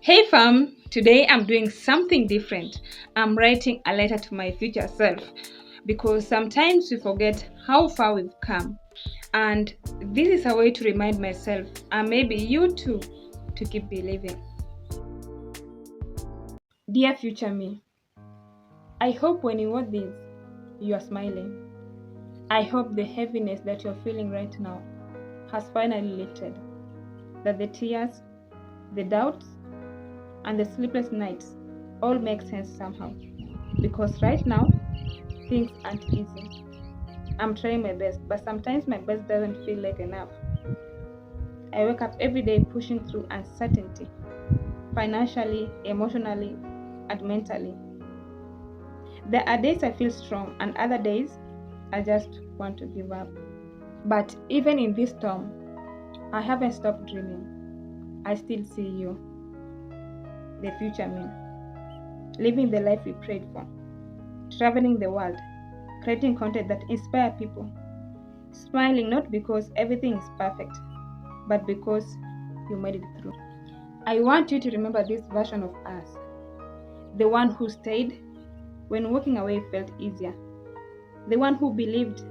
Hey fam, today I'm doing something different. I'm writing a letter to my future self because sometimes we forget how far we've come. And this is a way to remind myself, and maybe you too, to keep believing. Dear future me, I hope when you wrote this, you are smiling. I hope the heaviness that you're feeling right now has finally lifted. That the tears, the doubts, and the sleepless nights all make sense somehow. Because right now, things aren't easy. I'm trying my best, but sometimes my best doesn't feel like enough. I wake up every day pushing through uncertainty, financially, emotionally, and mentally. There are days I feel strong, and other days I just want to give up. But even in this storm, I haven't stopped dreaming. I still see you, the future me, living the life we prayed for, traveling the world, creating content that inspire people, smiling not because everything is perfect, but because you made it through. I want you to remember this version of us, the one who stayed when walking away felt easier, the one who believed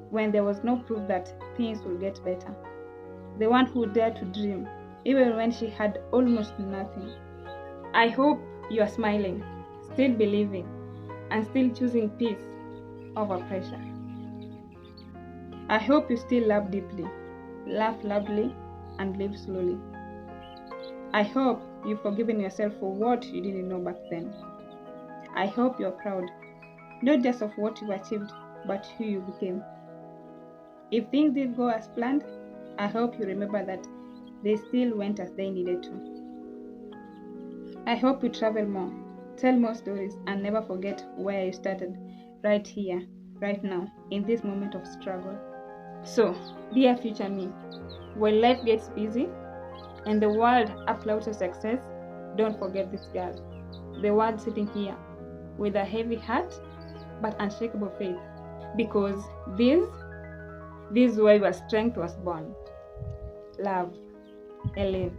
when there was no proof that things would get better, the one who dared to dream even when she had almost nothing. I hope you are smiling, still believing, and still choosing peace over pressure. I hope you still love deeply, laugh loudly, and live slowly. I hope you've forgiven yourself for what you didn't know back then. I hope you're proud, not just of what you've achieved, but who you became. If things didn't go as planned, I hope you remember that they still went as they needed to. I hope you travel more, tell more stories, and never forget where you started, right here, right now, in this moment of struggle. So, dear future me, when life gets busy and the world applauds your success, don't forget this girl, the one sitting here with a heavy heart but unshakable faith. Because this is where your strength was born. Love, Ellen.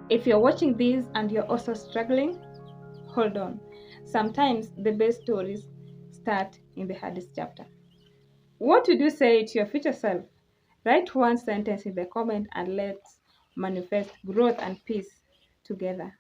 If you're watching this and you're also struggling, hold on. Sometimes the best stories start in the hardest chapter. What would you say to your future self? Write one sentence in the comment and let's manifest growth and peace together.